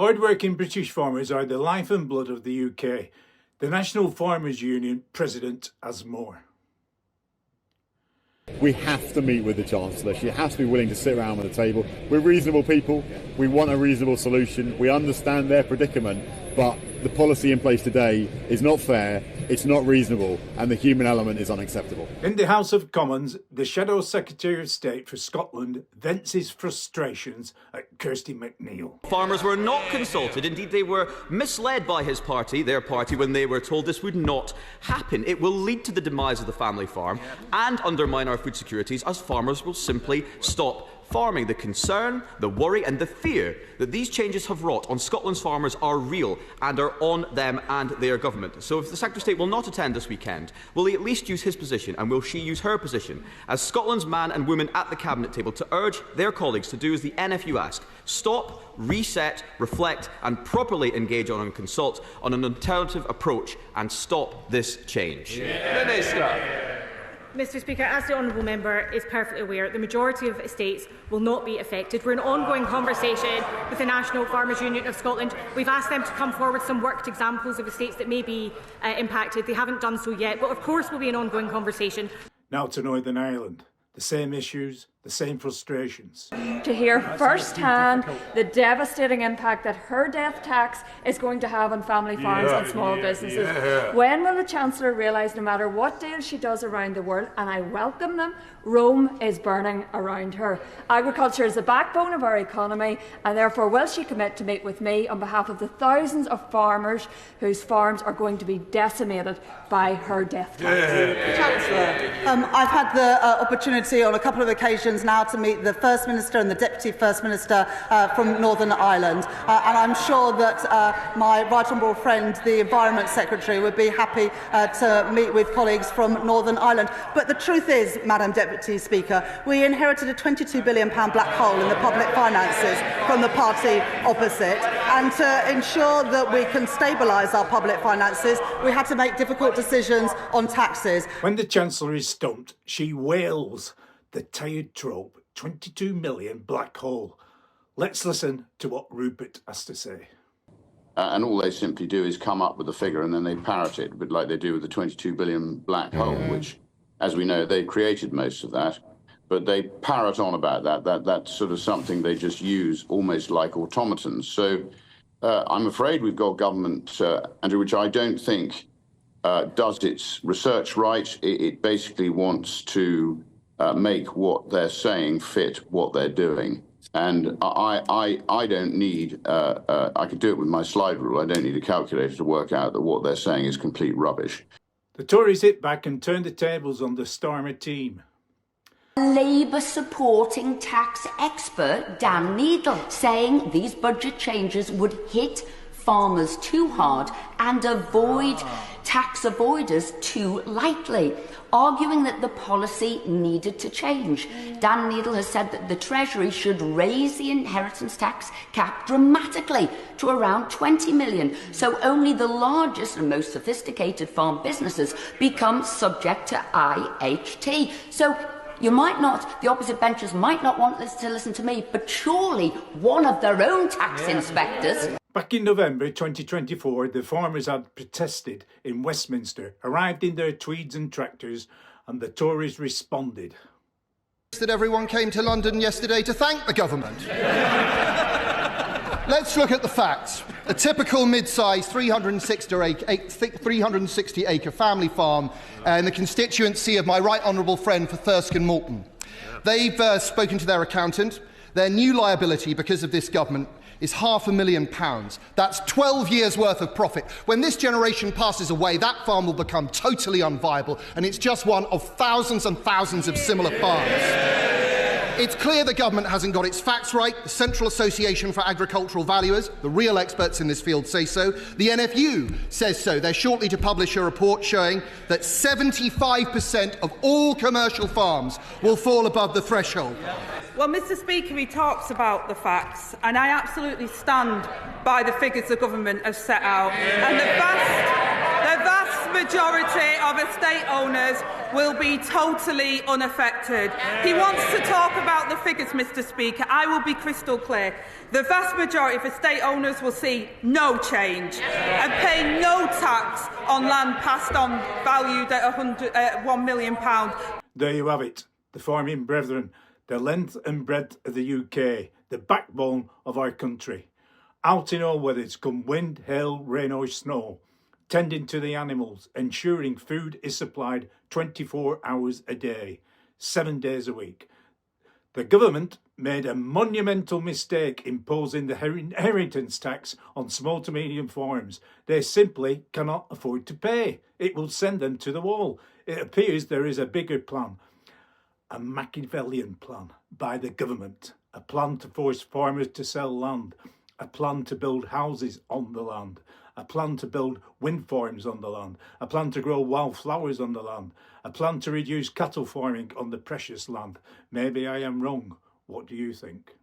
Hard-working British farmers are the life and blood of the UK. The National Farmers Union president has more. We have to meet with the Chancellor. She has to be willing to sit around at the table. We're reasonable people. We want a reasonable solution. We understand their predicament, but the policy in place today is not fair, it's not reasonable, and the human element is unacceptable. In the House of Commons, the Shadow Secretary of State for Scotland vents his frustrations at Kirsty McNeil. Farmers were not consulted. Indeed, they were misled by his party, their party, when they were told this would not happen. It will lead to the demise of the family farm and undermine our food securities, as farmers will simply stop farming. The concern, the worry and the fear that these changes have wrought on Scotland's farmers are real and are on them and their government. So if the Secretary of State will not attend this weekend, will he at least use his position, and will she use her position as Scotland's man and woman at the Cabinet table to urge their colleagues to do as the NFU ask: stop, reset, reflect and properly engage on and consult on an alternative approach and stop this change? Minister. Mr Speaker, as the honourable member is perfectly aware, the majority of estates will not be affected. We're in ongoing conversation with the National Farmers Union of Scotland. We've asked them to come forward with some worked examples of estates that may be impacted. They haven't done so yet, but of course will be an ongoing conversation. Now to Northern Ireland. The same issues, the same frustrations. To hear firsthand the devastating impact that her death tax is going to have on family farms and small businesses. When will the Chancellor realise no matter what deals she does around the world, and I welcome them, Rome is burning around her. Agriculture is the backbone of our economy, and therefore will she commit to meet with me on behalf of the thousands of farmers whose farms are going to be decimated by her death tax? Chancellor, I've had the opportunity on a couple of occasions now to meet the First Minister and the Deputy First Minister from Northern Ireland, and I'm sure that my right honourable friend, the Environment Secretary, would be happy to meet with colleagues from Northern Ireland. But the truth is, Madam Deputy Speaker, we inherited a £22 billion black hole in the public finances from the party opposite, and to ensure that we can stabilise our public finances, we had to make difficult decisions on taxes. When the Chancellor is stumped, she wails the tired trope, 22 million black hole. Let's listen to what Rupert has to say. And all they simply do is come up with a figure and then they parrot it, a bit like they do with the 22 billion black hole, which, as we know, they created most of that. But they parrot on about that. That's sort of something they just use almost like automatons. So I'm afraid we've got government, under which I don't think does its research right. It basically wants to make what they're saying fit what they're doing. And I don't need, I could do it with my slide rule, I don't need a calculator to work out that what they're saying is complete rubbish. The Tories hit back and turned the tables on the Starmer team. Labour supporting tax expert Dan Needle saying these budget changes would hit farmers too hard and avoid tax avoiders too lightly, arguing that the policy needed to change. Dan Needle has said that the Treasury should raise the inheritance tax cap dramatically to around 20 million, so only the largest and most sophisticated farm businesses become subject to IHT. So you might not, the opposite benches might not want to listen to me, but surely one of their own tax inspectors. Back in November 2024, the farmers had protested in Westminster, arrived in their tweeds and tractors, and the Tories responded. That everyone came to London yesterday to thank the government. Let's look at the facts. A typical mid-sized 360-acre family farm in the constituency of my right honourable friend for Thirsk and Moulton. They've spoken to their accountant. Their new liability because of this government is £500,000. That's 12 years' worth of profit. When this generation passes away, that farm will become totally unviable, and it's just one of thousands and thousands of similar farms. It's clear the government hasn't got its facts right. The Central Association for Agricultural Valuers, the real experts in this field, say so. The NFU says so. They're shortly to publish a report showing that 75% of all commercial farms will fall above the threshold. Well, Mr Speaker, he talks about the facts, and I absolutely stand by the figures the government has set out. And the vast majority of estate owners will be totally unaffected. He wants to talk about the figures, Mr Speaker. I will be crystal clear. The vast majority of estate owners will see no change and pay no tax on land passed on valued at £1 million. There you have it, the farming brethren, the length and breadth of the UK, the backbone of our country. Out in all weathers, come wind, hail, rain or snow, tending to the animals, ensuring food is supplied 24 hours a day, 7 days a week. The government made a monumental mistake imposing the inheritance tax on small to medium farms. They simply cannot afford to pay. It will send them to the wall. It appears there is a bigger plan, a Machiavellian plan by the government, a plan to force farmers to sell land, a plan to build houses on the land, a plan to build wind farms on the land, a plan to grow wildflowers on the land, a plan to reduce cattle farming on the precious land. Maybe I am wrong. What do you think?